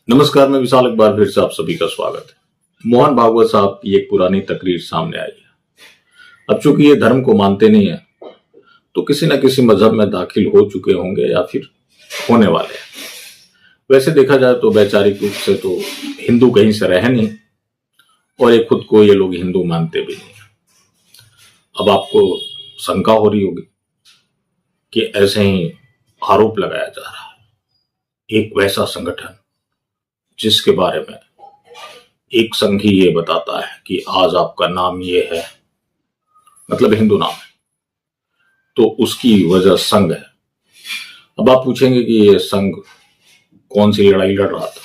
नमस्कार, मैं विशाल। एक बार फिर से आप सभी का स्वागत है। मोहन भागवत साहब की एक पुरानी तकरीर सामने आई है। अब चूंकि ये धर्म को मानते नहीं है तो किसी न किसी मजहब में दाखिल हो चुके होंगे या फिर होने वाले हैं। वैसे देखा जाए तो वैचारिक रूप से तो हिंदू कहीं से रहे नहीं और ये खुद को ये लोग हिंदू मानते भी नहीं। अब आपको शंका हो रही होगी कि ऐसे ही आरोप लगाया जा रहा है। एक वैसा संगठन जिसके बारे में एक संघी ये बताता है कि आज आपका नाम ये है, मतलब हिंदू नाम है, तो उसकी वजह संघ है। अब आप पूछेंगे कि ये संघ कौन सी लड़ाई लड़ रहा था।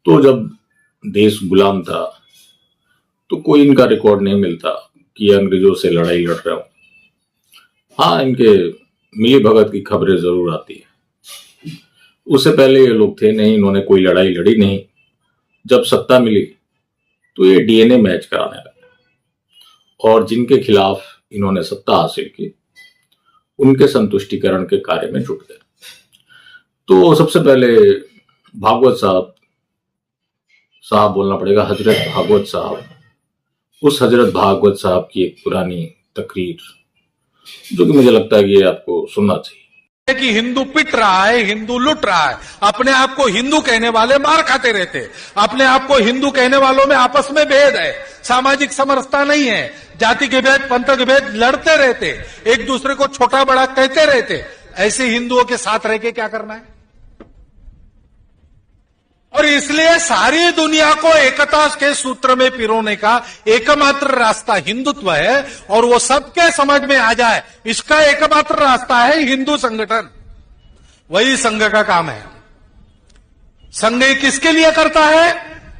तो जब देश गुलाम था तो कोई इनका रिकॉर्ड नहीं मिलता कि अंग्रेजों से लड़ाई लड़ रहे हो। हाँ, इनके मिली भगत की खबरें जरूर आती है। उससे पहले ये लोग थे नहीं, इन्होंने कोई लड़ाई लड़ी नहीं। जब सत्ता मिली तो ये डीएनए मैच कराने लगे और जिनके खिलाफ इन्होंने सत्ता हासिल की उनके संतुष्टिकरण के कार्य में जुट गए। तो सबसे पहले भागवत साहब बोलना पड़ेगा, हजरत भागवत साहब। उस हजरत भागवत साहब की एक पुरानी तकरीर जो कि मुझे लगता है कि ये आपको सुनना चाहिए। कि हिंदू पिट रहा है, हिंदू लुट रहा है। अपने आप को हिंदू कहने वाले मार खाते रहते। अपने आप को हिंदू कहने वालों में आपस में भेद है, सामाजिक समरसता नहीं है, जाति के भेद, पंथ के भेद लड़ते रहते, एक दूसरे को छोटा बड़ा कहते रहते। ऐसे हिंदुओं के साथ रह के क्या करना है? और इसलिए सारी दुनिया को एकता के सूत्र में पिरोने का एकमात्र रास्ता हिंदुत्व है और वो सबके समझ में आ जाए, इसका एकमात्र रास्ता है हिंदू संगठन। वही संघ का काम है। संघ किसके लिए करता है?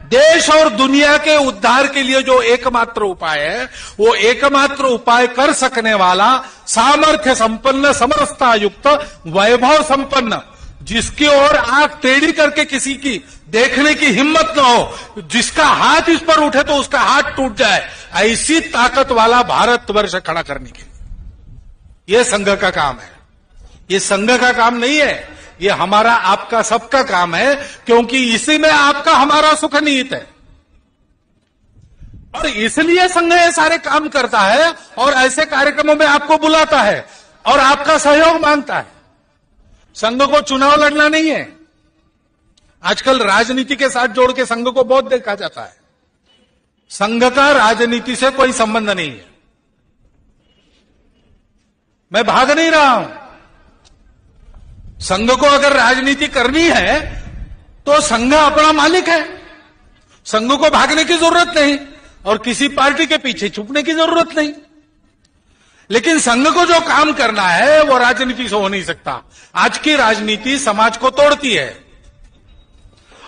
देश और दुनिया के उद्धार के लिए जो एकमात्र उपाय है, वो एकमात्र उपाय कर सकने वाला सामर्थ्य संपन्न, समरसता युक्त, वैभव संपन्न, जिसकी ओर आंख टेढ़ी करके किसी की देखने की हिम्मत न हो, जिसका हाथ इस पर उठे तो उसका हाथ टूट जाए, ऐसी ताकत वाला भारतवर्ष खड़ा करने के लिए यह संघ का काम है। ये संघ का काम नहीं है, ये हमारा आपका सबका काम है, क्योंकि इसी में आपका हमारा सुख निहित है। और इसलिए संघ ये सारे काम करता है और ऐसे कार्यक्रमों में आपको बुलाता है और आपका सहयोग मांगता है। संघ को चुनाव लड़ना नहीं है। आजकल राजनीति के साथ जोड़ के संघ को बहुत देखा जाता है। संघ का राजनीति से कोई संबंध नहीं है। मैं भाग नहीं रहा हूं। संघ को अगर राजनीति करनी है तो संघ अपना मालिक है। संघ को भागने की जरूरत नहीं और किसी पार्टी के पीछे छुपने की जरूरत नहीं। लेकिन संघ को जो काम करना है वो राजनीति से हो नहीं सकता। आज की राजनीति समाज को तोड़ती है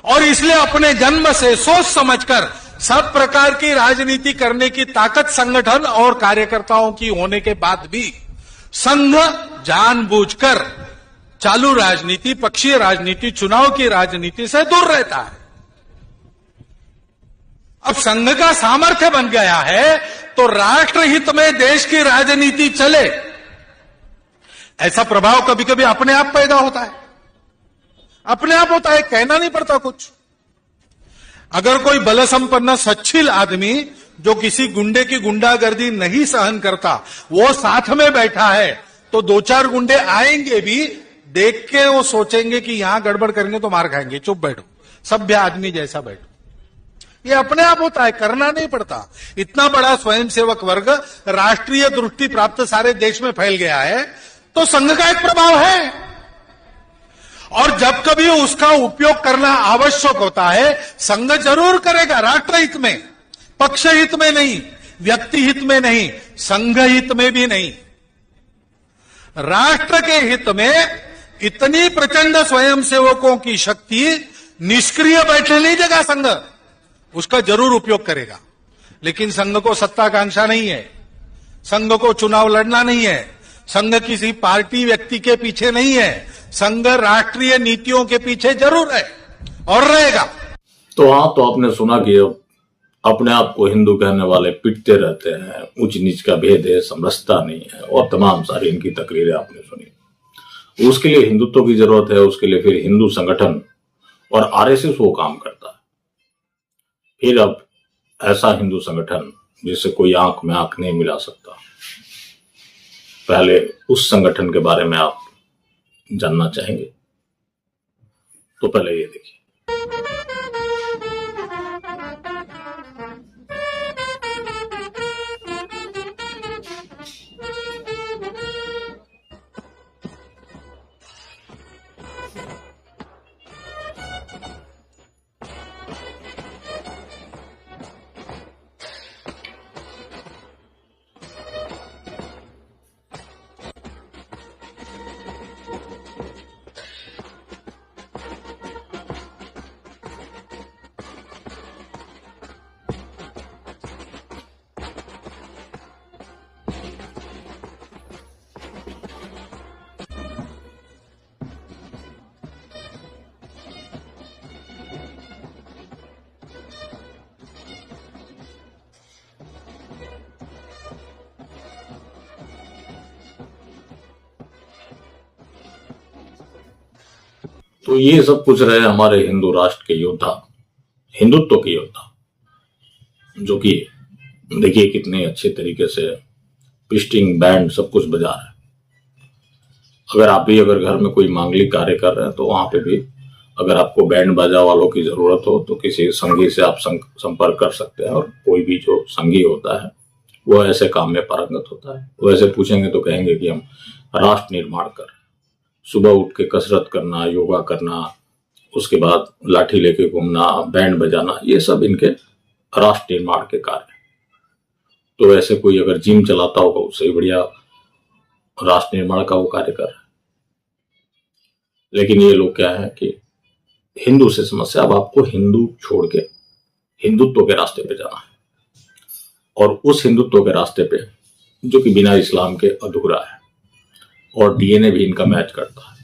और इसलिए अपने जन्म से सोच समझकर सब प्रकार की राजनीति करने की ताकत संगठन और कार्यकर्ताओं की होने के बाद भी संघ जानबूझकर चालू राजनीति, पक्षीय राजनीति, चुनाव की राजनीति से दूर रहता है। अब संघ का सामर्थ्य बन गया है तो राष्ट्रहित में देश की राजनीति चले, ऐसा प्रभाव कभी कभी अपने आप पैदा होता है। अपने आप होता है, कहना नहीं पड़ता कुछ। अगर कोई बल संपन्न सच्छील आदमी जो किसी गुंडे की गुंडागर्दी नहीं सहन करता, वो साथ में बैठा है तो दो चार गुंडे आएंगे भी, देख के वो सोचेंगे कि यहां गड़बड़ करेंगे तो मार खाएंगे, चुप बैठो, सभ्य आदमी जैसा बैठो। ये अपने आप होता है, करना नहीं पड़ता। इतना बड़ा स्वयंसेवक वर्ग राष्ट्रीय दृष्टि प्राप्त सारे देश में फैल गया है तो संघ का एक प्रभाव है। और जब कभी उसका उपयोग करना आवश्यक होता है, संघ जरूर करेगा, राष्ट्रहित में, पक्ष हित में नहीं, व्यक्ति हित में नहीं, संघ हित में भी नहीं। राष्ट्र के हित में इतनी प्रचंड स्वयंसेवकों की शक्ति निष्क्रिय बैठने नहीं देगा संघ, उसका जरूर उपयोग करेगा। लेकिन संघ को सत्ताकांक्षा नहीं है, संघ को चुनाव लड़ना नहीं है, संघ किसी पार्टी व्यक्ति के पीछे नहीं है, संघ राष्ट्रीय नीतियों के पीछे जरूर है और रहेगा। तो हाँ, तो आपने सुना कि अपने आप को हिंदू कहने वाले पिटते रहते हैं, ऊंच नीच का भेद है, समरसता नहीं है और तमाम सारी इनकी तकरीरें आपने सुनी। उसके लिए हिंदुत्व की जरूरत है, उसके लिए फिर हिंदू संगठन और आरएसएस वो काम करता है। फिर अब ऐसा हिंदू संगठन जिससे कोई आंख में आंख नहीं मिला सकता, पहले उस संगठन के बारे में आप जानना चाहेंगे तो पहले ये देखिए। तो ये सब पूछ रहे हैं हमारे हिंदू राष्ट्र के योद्धा, हिंदुत्व के योद्धा, जो कि देखिए कितने अच्छे तरीके से पिस्टिंग बैंड सब कुछ बजा रहे हैं। अगर आप भी अगर घर में कोई मांगलिक कार्य कर रहे हैं तो वहां पे भी अगर आपको बैंड बाजा वालों की जरूरत हो तो किसी संगी से आप संपर्क कर सकते हैं। और कोई भी जो संगी होता है वो ऐसे काम में पारंगत होता है। वो ऐसे पूछेंगे तो कहेंगे कि हम राष्ट्र निर्माण कर, सुबह उठ के कसरत करना, योगा करना, उसके बाद लाठी लेके घूमना, बैंड बजाना, ये सब इनके राष्ट्र निर्माण के कार्य। तो ऐसे कोई अगर जिम चलाता होगा उससे बढ़िया राष्ट्र निर्माण का वो कार्य कर रहा है। लेकिन ये लोग क्या है कि हिंदू से समस्या, अब आपको हिंदू छोड़ के हिंदुत्व के रास्ते पे जाना है, और उस हिंदुत्व के रास्ते पे जो कि बिना इस्लाम के अधूरा है और डीएनए भी इनका मैच करता है।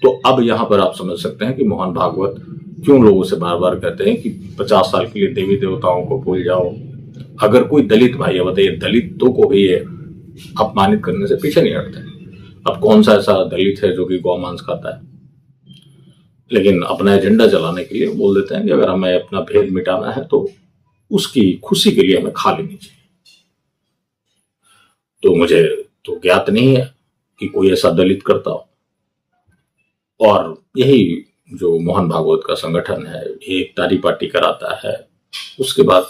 तो अब यहां पर आप समझ सकते हैं कि मोहन भागवत क्यों लोगों से बार बार कहते हैं कि 50 साल के लिए देवी देवताओं को भूल जाओ। अगर कोई दलित भाई है, बताइए, दलितों को भी ये अपमानित करने से पीछे नहीं हटते। अब कौन सा ऐसा दलित है जो कि गौ मांस खाता है, लेकिन अपना एजेंडा चलाने के लिए बोल देते हैं कि अगर हमें अपना भेद मिटाना है तो उसकी खुशी के लिए हमें खा लेनी चाहिए। तो मुझे तो ज्ञात नहीं है कि कोई ऐसा दलित करता हो। और यही जो मोहन भागवत का संगठन है, एक तारी पार्टी कराता है, उसके बाद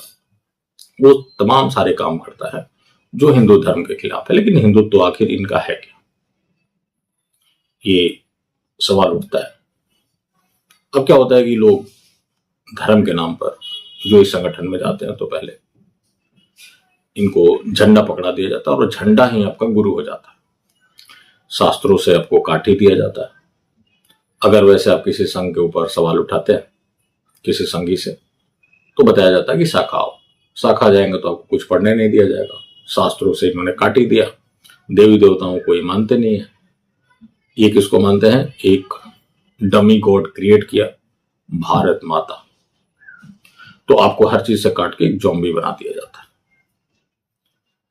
वो तमाम सारे काम करता है जो हिंदू धर्म के खिलाफ है। लेकिन हिंदुत्व तो आखिर इनका है क्या, ये सवाल उठता है। अब क्या होता है कि लोग धर्म के नाम पर जो इस संगठन में जाते हैं तो पहले इनको झंडा पकड़ा दिया जाता है और झंडा ही आपका गुरु हो जाता है। शास्त्रों से आपको काट ही दिया जाता है। अगर वैसे आप किसी संघ के ऊपर सवाल उठाते हैं किसी संघी से तो बताया जाता है कि शाखा आओ, शाखा जाएंगे तो आपको कुछ पढ़ने नहीं दिया जाएगा। शास्त्रों से इन्होंने काट ही दिया। देवी देवताओं को ये मानते नहीं है। ये किसको मानते हैं? एक डमी गॉड क्रिएट किया, भारत माता। तो आपको हर चीज से काट के एक ज़ॉम्बी बना दिया जाता है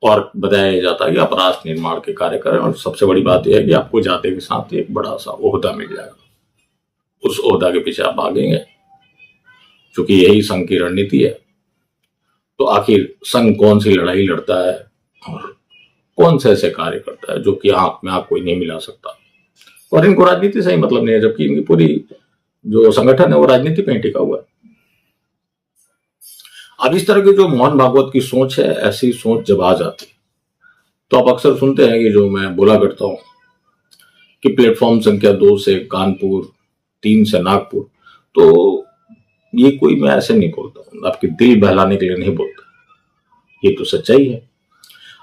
और बताया जाता है कि आप राष्ट्र निर्माण के कार्य करें। और सबसे बड़ी बात यह है कि आपको जाते के साथ एक बड़ा सा ओहदा मिल जाएगा। उस ओहदा के पीछे आप भागेंगे, क्योंकि यही संघ की रणनीति है। तो आखिर संघ कौन सी लड़ाई लड़ता है और कौन से ऐसे कार्य करता है जो कि आंख में आंख कोई नहीं मिला सकता। और इनको राजनीति से ही मतलब नहीं है, जबकि इनकी पूरी जो संगठन है वो राजनीति पे ही टिका हुआ है। अब इस तरह की जो मोहन भागवत की सोच है, ऐसी सोच जब आ जाती तो आप अक्सर सुनते हैं कि जो मैं बोला करता हूं कि प्लेटफॉर्म संख्या 2 से कानपुर, 3 से नागपुर, तो ये कोई मैं ऐसे नहीं बोलता हूं, आपके दिल बहलाने के लिए नहीं बोलता, ये तो सच्चाई है।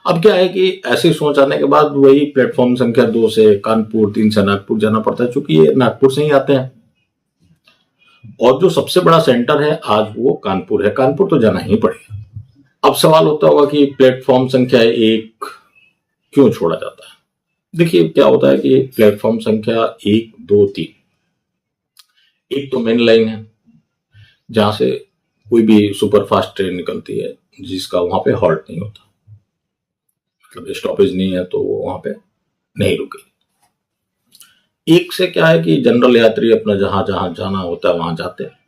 अब क्या है कि ऐसी सोच आने के बाद वही प्लेटफॉर्म संख्या 2 से कानपुर, 3 से नागपुर जाना पड़ता है, क्योंकि ये नागपुर से ही आते हैं और जो सबसे बड़ा सेंटर है आज वो कानपुर है। कानपुर तो जाना ही पड़ेगा। अब सवाल होता होगा कि प्लेटफॉर्म संख्या 1 क्यों छोड़ा जाता है। देखिए क्या होता है कि प्लेटफॉर्म संख्या 1, 2, 3, एक तो मेन लाइन है जहां से कोई भी सुपरफास्ट ट्रेन निकलती है जिसका वहां पे हॉल्ट नहीं होता, मतलब स्टॉपेज नहीं है तो वो वहां पे नहीं रुकेगी। एक से क्या है कि जनरल यात्री अपना जहां जहां जाना होता है वहां जाते हैं,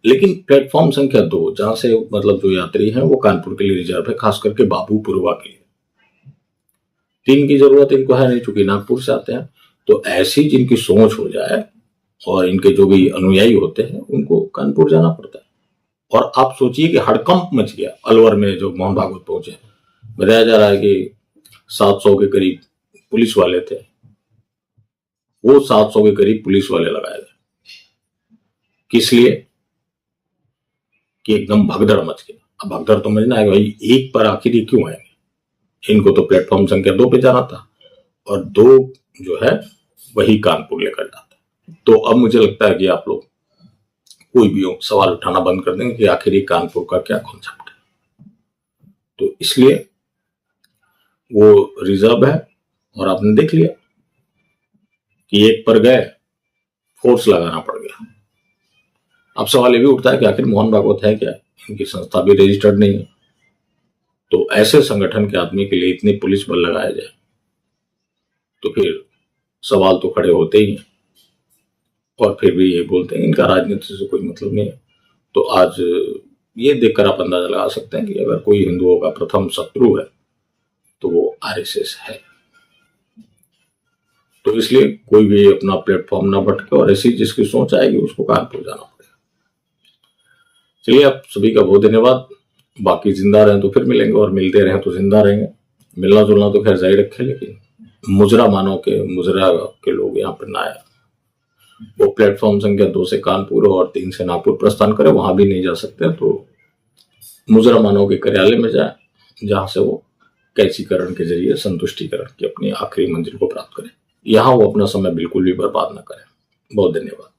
लेकिन प्लेटफॉर्म संख्या 2 जहां से मतलब जो यात्री हैं वो कानपुर के लिए रिजर्व है, खास करके बाबूपुरवा के लिए। 3 की जरूरत इनको है नहीं, चूंकि नागपुर से आते हैं। तो ऐसी जिनकी सोच हो जाए और इनके जो भी अनुयायी होते हैं उनको कानपुर जाना पड़ता है। और आप सोचिए कि हड़कंप मच गया अलवर में जो मोहन भागवत पहुंचे। बताया जा रहा है कि 700 के करीब पुलिस वाले थे, वो 700 के करीब पुलिस वाले लगाए गए। किस लिए? कि एकदम भगदड़ मच गया। अब भगदड़ तो मचना है भाई, एक पर आखिर ये क्यों आएंगे? इनको तो प्लेटफॉर्म संख्या 2 पे जाना था और 2 जो है वही कानपुर लेकर जाता है। तो अब मुझे लगता है कि आप लोग कोई भी हो सवाल उठाना बंद कर देंगे कि आखिर ये कानपुर का क्या कॉन्सेप्ट है। तो इसलिए वो रिजर्व है और आपने देख लिया कि एक पर गए, फोर्स लगाना पड़ गया। अब सवाल ये भी उठता है कि आखिर मोहन भागवत है क्या? इनकी संस्था भी रजिस्टर्ड नहीं है। तो ऐसे संगठन के आदमी के लिए इतने पुलिस बल लगाया जाए तो फिर सवाल तो खड़े होते ही हैं। और फिर भी ये बोलते हैं इनका राजनीति से कोई मतलब नहीं है। तो आज ये देखकर आप अंदाजा लगा सकते हैं कि अगर कोई हिंदुओं का प्रथम शत्रु है तो वो आरएसएस है। तो इसलिए कोई भी अपना प्लेटफॉर्म ना भटके और ऐसी जिसकी सोच आएगी उसको कानपुर जाना पड़ेगा। चलिए, आप सभी का बहुत धन्यवाद। बाकी जिंदा रहें तो फिर मिलेंगे और मिलते रहें तो जिंदा रहेंगे। मिलना जुलना तो खैर जारी रखे, लेकिन मुजरा के लोग यहाँ पर ना आए। वो प्लेटफॉर्म संख्या 2 से कानपुर और 3 से नागपुर प्रस्थान करें, वहां भी नहीं जा सकते तो मुजरा मानव के कार्यालय में जाए, जहां से वो कैचीकरण के जरिए संतुष्टिकरण की अपनी आखिरी मंजिल को प्राप्त करें। यहां वो अपना समय बिल्कुल भी बर्बाद न करें। बहुत धन्यवाद।